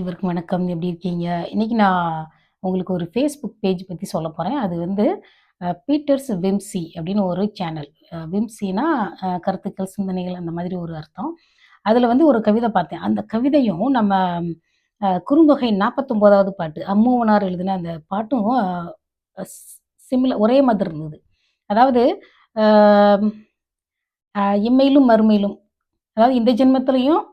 இவருக்கு வணக்கம். எப்படி இருக்கீங்க? இன்னைக்கு நான் உங்களுக்கு ஒரு Facebook பேஜ் பத்தி சொல்லப் போறேன். அது வந்து பீட்டர்ஸ் விம்சி அப்படின்னு ஒரு சேனல். விம்சினா கருத்துக்கள், சிந்தனைகள் அந்த மாதிரி ஒரு அர்த்தம். அதுல வந்து ஒரு கவிதை பார்த்தேன். அந்த கவிதையும் நம்ம குறுந்தொகை 49வது பாட்டு, அம்மூவனார் எழுதின அந்த பாட்டும் ஒரே மாதிரி இருந்தது. அதாவது அ இம்மையிலும் மறுமையிலும், அதாவது இந்த ஜென்மத்திலயும்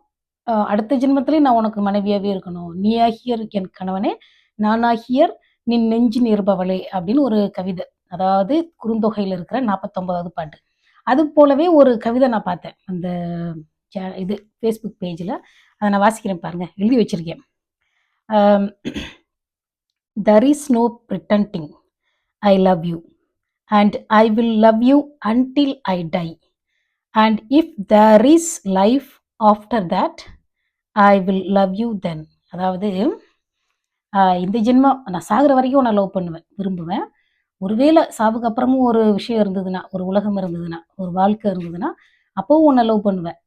அடுத்த ஜென்மத்திலயும் நான் உனக்கு மனைவியாவே இருக்கணும். நீயாகியர் என் கணவனே, நானாகியர் நின் நெஞ்சின் இருப்பவளே அப்படின்னு ஒரு கவிதை. அதாவது குறுந்தொகையில இருக்கிற 49வது பாட்டு. அது போலவே ஒரு கவிதை நான் பார்த்தேன். அந்த இது Facebook பேஜ்ல. அத நான் வாசிக்கிறேன் பாருங்க. எழுதி வச்சிருக்கேன். Um "there is no pretending I love you and I will love you until I die. And if there is life after that I will love you then." அதாவது இந்த ஜென்மம் நான் சாகுற வரைக்கும் உன்னை லவ் பண்ணுவேன், விரும்புவேன். ஒருவேளை சாவுக்கு அப்புறமும் ஒரு விஷயம் இருந்ததுன்னா, ஒரு உலகம் இருந்ததுன்னா, ஒரு வாழ்க்கை இருந்ததுன்னா, அப்பவும் உன்னை லவ் பண்ணுவேன்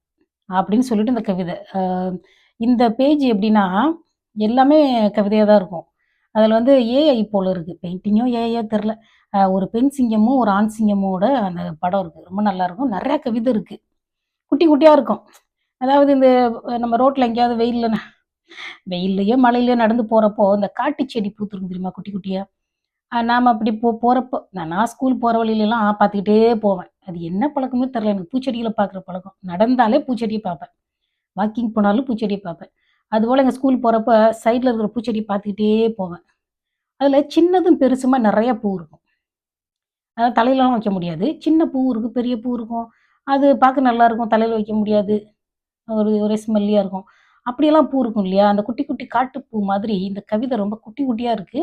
அப்படின்னு சொல்லிட்டு இந்த கவிதை. இந்த பேஜ் எப்படின்னா, எல்லாமே கவிதையா தான் இருக்கும். அதில வந்து ஏஐ போல இருக்கு. பெயிண்டிங்கோ ஏஐயோ தெரில. ஒரு பெண் சிங்கமும், ஒரு ஆண் சிங்கமோட அந்த படம் இருக்கு. ரொம்ப நல்லாயிருக்கும். நெறையா கவிதை இருக்கு. குட்டி குட்டியா இருக்கும். அதாவது இந்த நம்ம ரோட்ல எங்கேயாவது வெயில்லயோ, மழையிலயோ நடந்து போறப்போ, இந்த காட்டு செடி பூத்திருக்கும் தெரியுமா? குட்டி குட்டியா. நாம அப்படி போறப்போ நான் ஸ்கூல் போற வழியிலலாம் பார்த்துக்கிட்டே போவேன். அது என்ன பழக்கமோ தெரியல எனக்கு. பூச்செடிகள பார்க்குற பழக்கம். நடந்தாலே பூச்செடிய பார்ப்பேன். வாக்கிங் போனாலும் பூச்செடிய பார்ப்பேன். அதுபோல எங்க ஸ்கூல் போறப்ப சைட்ல இருக்கிற பூச்செடிய பார்த்துக்கிட்டே போவேன். அதில சின்னதும் பெருசுமா நெறைய பூ இருக்கும். அதாவது தலையிலலாம் வைக்க முடியாது. சின்ன பூ இருக்கும், பெரிய பூ இருக்கும். அது பார்க்க நல்லாயிருக்கும். தலையில வைக்க முடியாது. ஒரே ஸ்மெல்லியா இருக்கும். அப்படியெல்லாம் பூ இருக்கும் இல்லையா? அந்த குட்டி குட்டி காட்டுப்பூ மாதிரி இந்த கவிதை ரொம்ப குட்டி குட்டியா இருக்கு.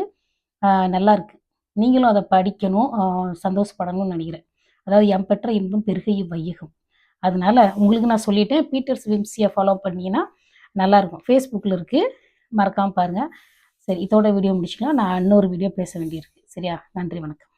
நல்லாருக்கு. நீங்களும் அத படிக்கணும். சந்தோஷப்படணும்னு நெனைக்கிறேன். அதாவது "எம் பெற்ற இன்பம் பெருக இவ்வையகம்." அதனால உங்களுக்கு நான் சொல்லிட்டேன். பீட்டர்ஸ் விம்சிய ஃபாலோ பண்ணீங்கன்னா நல்லாருக்கும். Facebookல இருக்கு. மறக்காம பாருங்க. சரி, இதோட வீடியோ முடிச்சுக்கலாம். நான் இன்னொரு வீடியோ பேச வேண்டியிருக்கு. சரியா? நன்றி, வணக்கம்.